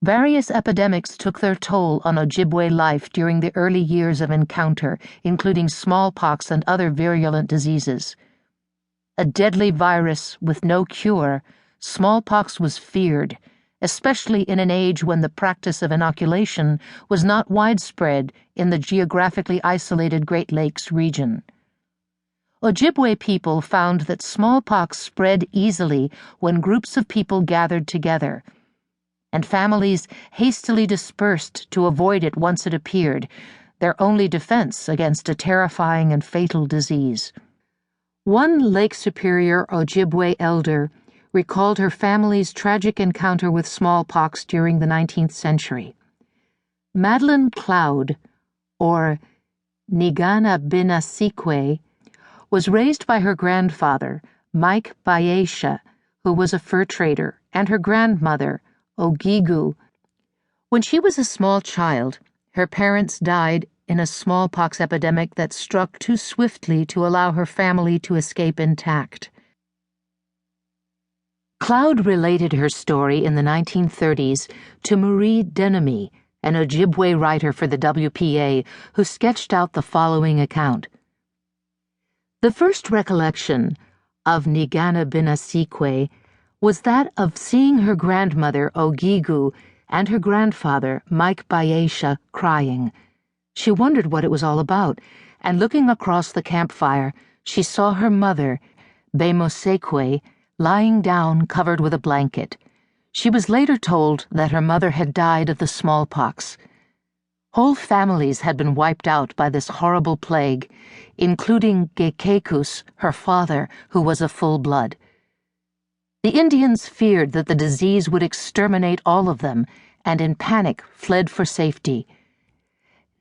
Various epidemics took their toll on Ojibwe life during the early years of encounter, including smallpox and other virulent diseases. A deadly virus with no cure, smallpox was feared, especially in an age when the practice of inoculation was not widespread in the geographically isolated Great Lakes region. Ojibwe people found that smallpox spread easily when groups of people gathered together, and families hastily dispersed to avoid it once it appeared, their only defense against a terrifying and fatal disease. One Lake Superior Ojibwe elder recalled her family's tragic encounter with smallpox during the 19th century. Madeline Cloud, or Nigana Binasikwe, was raised by her grandfather, Mike Bayesha, who was a fur trader, and her grandmother, Ogigu. When she was a small child, her parents died in a smallpox epidemic that struck too swiftly to allow her family to escape intact. Cloud related her story in the 1930s to Marie Denemy, an Ojibwe writer for the WPA, who sketched out the following account. The first recollection of Nigana Binasikwe was that of seeing her grandmother, Ogigu, and her grandfather, Mike Bayesha, crying. She wondered what it was all about, and looking across the campfire, she saw her mother, Bemosekwe, lying down covered with a blanket. She was later told that her mother had died of the smallpox. Whole families had been wiped out by this horrible plague, including Gekekus, her father, who was a full-blood. The Indians feared that the disease would exterminate all of them, and in panic fled for safety.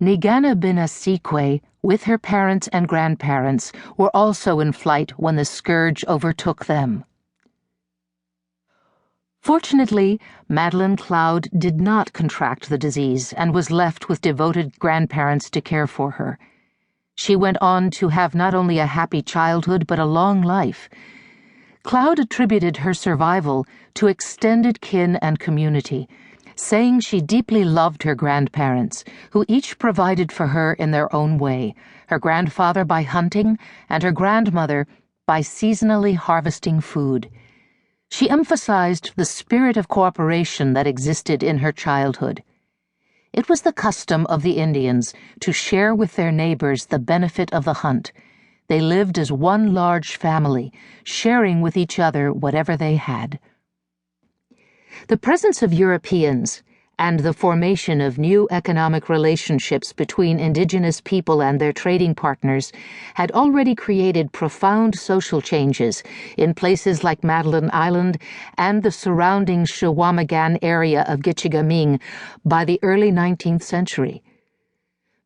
Nigana Binasikwe, with her parents and grandparents, were also in flight when the scourge overtook them. Fortunately, Madeline Cloud did not contract the disease and was left with devoted grandparents to care for her. She went on to have not only a happy childhood but a long life. Cloud attributed her survival to extended kin and community, saying she deeply loved her grandparents, who each provided for her in their own way, her grandfather by hunting and her grandmother by seasonally harvesting food. She emphasized the spirit of cooperation that existed in her childhood. It was the custom of the Indians to share with their neighbors the benefit of the hunt. They lived as one large family, sharing with each other whatever they had. The presence of Europeans and the formation of new economic relationships between indigenous people and their trading partners had already created profound social changes in places like Madeline Island and the surrounding Shawamagan area of Gitchigaming by the early 19th century.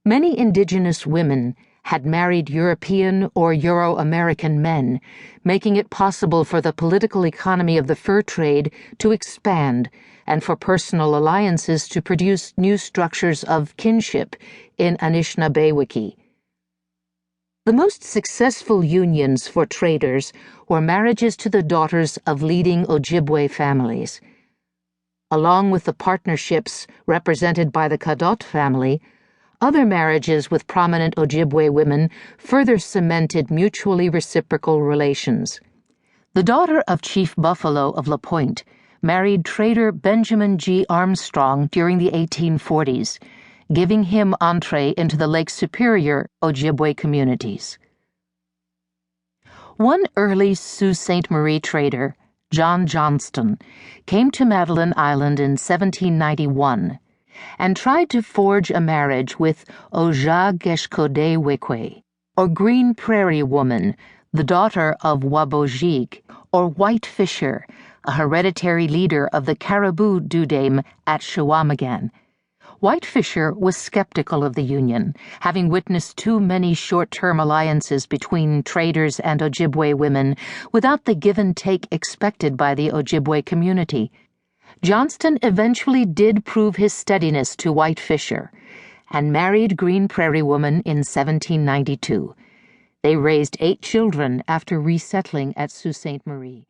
Many indigenous women had married European or Euro-American men, making it possible for the political economy of the fur trade to expand and for personal alliances to produce new structures of kinship in Anishinaabewiki. The most successful unions for traders were marriages to the daughters of leading Ojibwe families. Along with the partnerships represented by the Cadot family, other marriages with prominent Ojibwe women further cemented mutually reciprocal relations. The daughter of Chief Buffalo of La Pointe married trader Benjamin G. Armstrong during the 1840s, giving him entree into the Lake Superior Ojibwe communities. One early Sault Ste. Marie trader, John Johnston, came to Madeline Island in 1791 and tried to forge a marriage with Ojageshkodewekwe, or Green Prairie Woman, the daughter of Wabojig, or White Fisher, a hereditary leader of the Caribou Dudaim at Shawamagan. White Fisher was skeptical of the union, having witnessed too many short-term alliances between traders and Ojibwe women without the give-and-take expected by the Ojibwe community. Johnston eventually did prove his steadiness to White Fisher and married Green Prairie Woman in 1792. They raised 8 children after resettling at Sault Ste. Marie.